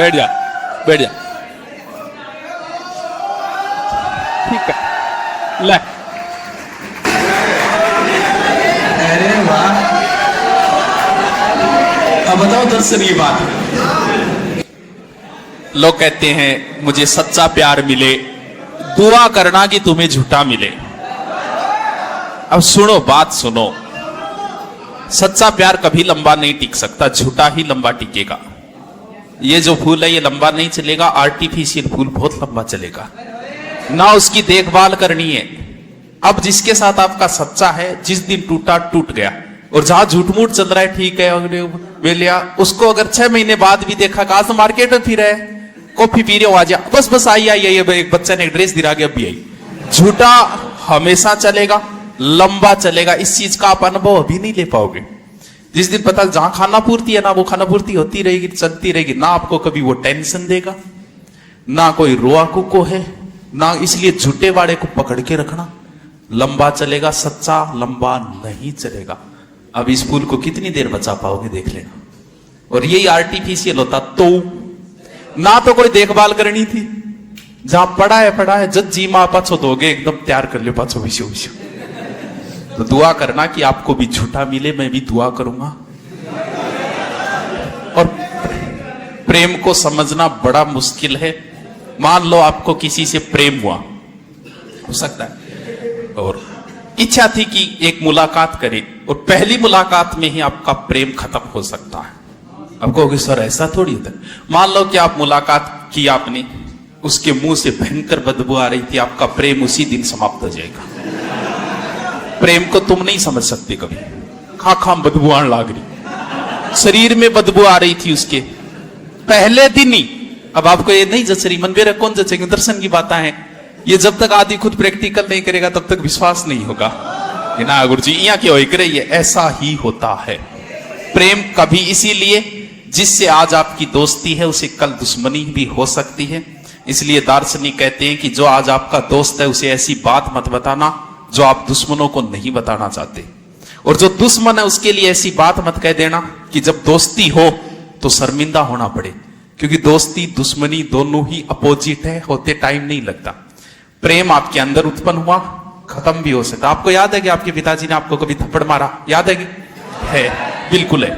बैठ जा, बैठ जा। ठीक है, ले। अरे वाह, अब बताओ दर्शन ये बात। लोग कहते हैं मुझे सच्चा प्यार मिले, दुआ करना कि तुम्हें झूठा मिले। अब सुनो, बात सुनो, सच्चा प्यार कभी लंबा नहीं टिक सकता, झूठा ही लंबा टिकेगा। ये जो फूल है ये लंबा नहीं चलेगा, आर्टिफिशियल फूल बहुत लंबा चलेगा। ना उसकी देखभाल करनी है। अब जिसके साथ आपका सच्चा है, जिस दिन टूटा टूट गया, और जहां झूठ मूठ चल रहा है ठीक है वेलिया, उसको अगर 6 महीने बाद भी देखा, आज तो मार्केट में फिर है, कॉफी पी रहे हो, आज बस आई एक बच्चे ने ड्रेस दिला के अभी आई। झूठा हमेशा चलेगा, लंबा चलेगा। इस चीज का आप अनुभव अभी नहीं ले पाओगे। जिस दिन पता जहां खाना पूर्ति है ना, वो खाना पूर्ति होती रहेगी, चलती रहेगी। ना आपको कभी वो टेंशन देगा, ना कोई रोआ कुको है, ना इसलिए झूठे वाड़े को पकड़ के रखना। लंबा चलेगा, सच्चा लंबा नहीं चलेगा। अब इस फूल को कितनी देर बचा पाओगे देख लेना। और यही आर्टिफिशियल होता तो ना तो कोई देखभाल करनी थी, जहां पड़ा है जब जी मां पाछो दोगे एकदम तैयार कर लो पाछो विशो विशो। तो दुआ करना कि आपको भी झूठा मिले, मैं भी दुआ करूंगा। और प्रेम को समझना बड़ा मुश्किल है। मान लो आपको किसी से प्रेम हुआ, हो सकता है, और इच्छा थी कि एक मुलाकात करें, और पहली मुलाकात में ही आपका प्रेम खत्म हो सकता है। अब कहोगे सर ऐसा थोड़ी होता है। मान लो कि आप मुलाकात की, आपने उसके मुंह से भयंकर बदबू आ रही थी, आपका प्रेम उसी दिन समाप्त हो जाएगा। प्रेम को तुम नहीं समझ सकते कभी। खाम बदबू आने लग रही, शरीर में बदबू आ रही थी उसके पहले दिन ही। अब आपको ये नहीं जच रही, मन मेरा कौन जचेगा, दर्शन की बातें हैं ये। जब तक आदमी खुद प्रैक्टिकल नहीं करेगा तब तक विश्वास नहीं होगा ना। गुरु जी यहाँ क्यों एक रही है, ऐसा ही होता है। प्रेम कभी इसीलिए जिससे आज आपकी दोस्ती है उसे कल दुश्मनी भी हो सकती है। इसलिए दार्शनिक कहते हैं कि जो आज आपका दोस्त है उसे ऐसी बात मत बताना जो आप दुश्मनों को नहीं बताना चाहते, और जो दुश्मन है उसके लिए ऐसी बात मत कह देना कि जब दोस्ती हो तो शर्मिंदा होना पड़े। क्योंकि दोस्ती दुश्मनी दोनों ही अपोजिट है, होते टाइम नहीं लगता। प्रेम आपके अंदर उत्पन्न हुआ, खत्म भी हो सकता। आपको याद है कि आपके पिताजी ने आपको कभी थप्पड़ मारा? याद है कि है? बिल्कुल है।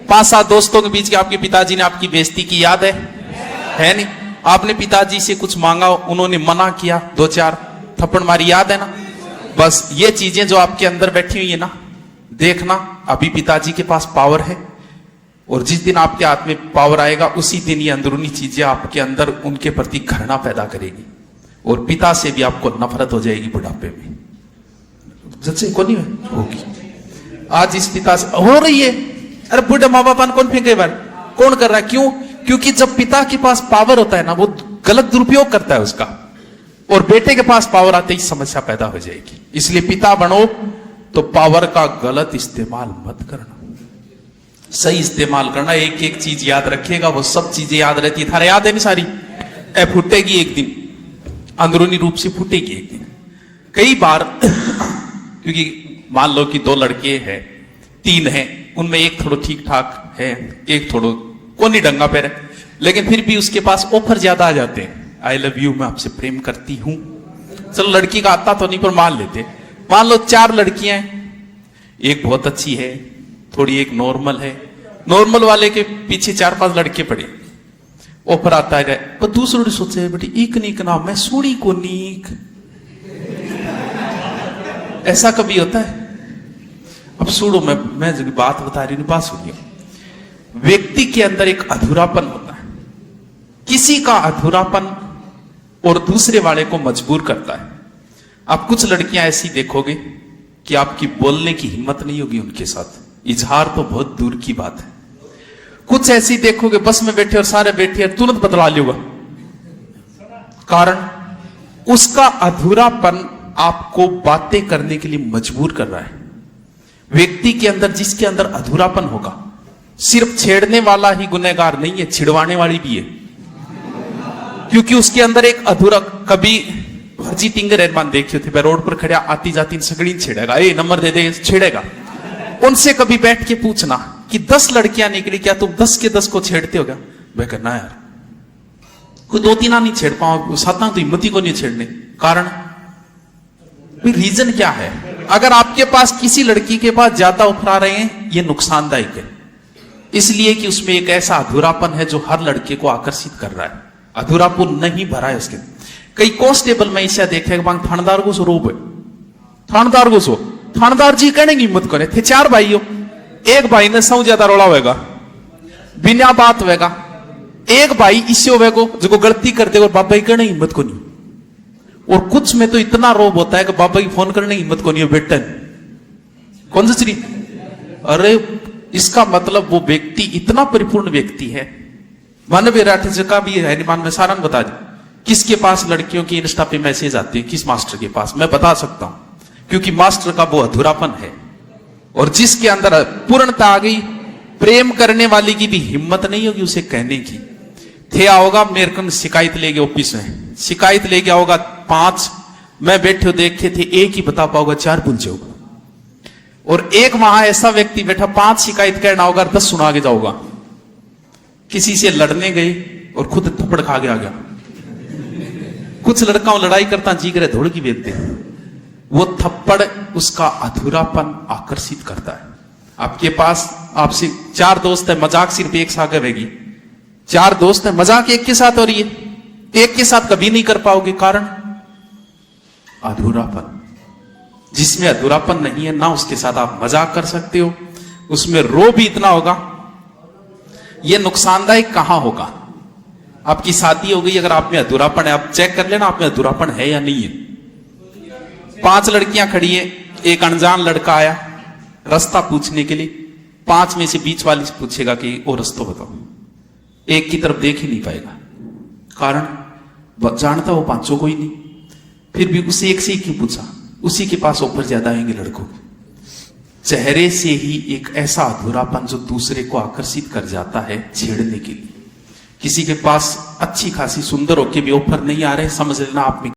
5-7 दोस्तों के बीच के आपके पिताजी ने आपकी बेइज्जती की, याद है नहीं? आपने पिताजी से कुछ मांगा, उन्होंने मना किया, 2-4 थप्पड़ मारी, याद है ना? बस ये चीजें जो आपके अंदर बैठी हुई है ना, देखना अभी पिताजी के पास पावर है, और जिस दिन आपके हाथ में पावर आएगा उसी दिन ये अंदरूनी चीजें आपके अंदर उनके प्रति घृणा पैदा करेगी, और पिता से भी आपको नफरत हो जाएगी बुढ़ापे में। जैसे को नहीं होगी, आज इस पिता से हो रही है। अरे बुढ़े माँ बाप कौन फेंके बार, कौन कर रहा है? क्यों? क्योंकि जब पिता के पास पावर होता है ना, वो गलत दुरुपयोग करता है उसका, और बेटे के पास पावर आते ही समस्या पैदा हो जाएगी। इसलिए पिता बनो तो पावर का गलत इस्तेमाल मत करना, सही इस्तेमाल करना। एक एक चीज याद रखिएगा, वो सब चीजें याद रहती है। थारे याद है नहीं सारी? फूटेगी एक दिन, अंदरूनी रूप से फूटेगी एक दिन। कई बार क्योंकि मान लो कि 2 लड़के हैं, 3 हैं, उनमें एक थोड़ा ठीक ठाक है, एक थोड़ा कोनी डंगा पैर है, लेकिन फिर भी उसके पास ऑफर ज्यादा आ जाते हैं। आई लव यू, मैं आपसे प्रेम करती हूं। चलो लड़की का आता तो नहीं, पर मान लेते। मान लो 4 लड़कियां हैं, एक बहुत अच्छी है, थोड़ी एक नॉर्मल है, नॉर्मल वाले के पीछे 4-5 लड़के पड़े। ऑफर आता है, पर दूसरों ने सोचे बेटी एक नीक ना, मैं सोनी को नीक। ऐसा कभी होता है? अब सुनो, मैं जो बात बता रही हूं, बात सुनिए। व्यक्ति के अंदर एक अधूरापन होता है, किसी का अधूरापन और दूसरे वाले को मजबूर करता है। आप कुछ लड़कियां ऐसी देखोगे कि आपकी बोलने की हिम्मत नहीं होगी उनके साथ, इजहार तो बहुत दूर की बात है। कुछ ऐसी देखोगे बस में बैठे और सारे बैठे और तुरंत बदला लियोगा, कारण उसका अधूरापन आपको बातें करने के लिए मजबूर कर रहा है। व्यक्ति के अंदर, जिसके अंदर अधूरापन होगा, सिर्फ छेड़ने वाला ही गुनहगार नहीं है, छिड़वाने वाली भी है। क्योंकि उसके अंदर एक अधूरा, कभी फर्जी टिंगर रहमान देखे थे, रोड पर खड़ा आती जाती सगड़ी छेड़ेगा, ए नंबर दे दे, छेड़ेगा। उनसे कभी बैठ के पूछना कि 10 लड़कियां निकली, क्या तुम 10 के 10 को छेड़ते हो क्या? मैं कहना यार कोई 2-3 नहीं छेड़ पाओ, 7 तो हिम्मत ही को नहीं छेड़ने। कारण रीजन क्या है? अगर आपके पास किसी लड़की के पास ज्यादा ऑफर आ रहे हैं, ये नुकसानदायक है, इसलिए कि उसमें एक ऐसा अधूरापन है जो हर लड़के को आकर्षित कर रहा है। अधूरापन नहीं भरा है उसके। कई कांस्टेबल में ऐसा देखे थानेदार को स्वरूप है, थानेदार को सो थानेदार जी कहने की हिम्मत करे थे। 4 भाई हो, एक भाई ने सौ ज्यादा रोड़ा होगा, बिना बात होगा। एक भाई इससे होगा जो गलती करते और बाबा कहने की हिम्मत को नहीं। और कुछ में तो इतना रोब होता है कि बाबा की फोन करने की हिम्मत को नहीं है, बेटन कौन सी। अरे इसका मतलब वो व्यक्ति इतना परिपूर्ण व्यक्ति है। मानव विराट का भी है, निमान में सारा बता दे किसके पास लड़कियों की इंस्टा पे मैसेज आती है, किस मास्टर के पास, मैं बता सकता हूं, क्योंकि मास्टर का वो अधूरापन है। और जिसके अंदर पूर्णता आ गई, प्रेम करने वाली की भी हिम्मत नहीं होगी उसे कहने की। थे आओगा मेरे को शिकायत लेके ऑफिस में, शिकायत लेके आओगा 5, मैं बैठे देखे थे 1 ही बता पाओगा, 4 भूल जाओगा। और एक वहां ऐसा व्यक्ति बैठा 5 शिकायत करना होगा, 10 सुना के जाओगा। किसी से लड़ने गए और खुद थप्पड़ खा के आ गया। कुछ लड़का लड़ाई करता जी करे धोड़ की बेचते, वो थप्पड़ उसका अधूरापन आकर्षित करता है। आपके पास आपसे 4 दोस्त है, मजाक सिर्फ एक साथ करेगी। 4 दोस्त है, मजाक एक के साथ हो रही है, एक के साथ कभी नहीं कर पाओगे। कारण अधूरापन। जिसमें अधूरापन नहीं है ना उसके साथ आप मजाक कर सकते हो, उसमें रो भी इतना होगा। यह नुकसानदायक कहां होगा? आपकी शादी हो गई, अगर आप में अधूरापन है, आप चेक कर लेना आप में अधूरापन है या नहीं है। 5 लड़कियां खड़ी है, एक अनजान लड़का आया रास्ता पूछने के लिए, 5 में से बीच वाली से पूछेगा कि वो रास्ता बताओ, एक की तरफ देख ही नहीं पाएगा। कारण जानता वो 5 को ही नहीं, फिर भी उसे एक से ही क्यों पूछा, उसी के पास ऑफर ज्यादा आएंगे लड़कों के। चेहरे से ही एक ऐसा अधूरापन जो दूसरे को आकर्षित कर जाता है छेड़ने के लिए। किसी के पास अच्छी खासी सुंदर होके भी ऑफर नहीं आ रहे, समझ लेना आप में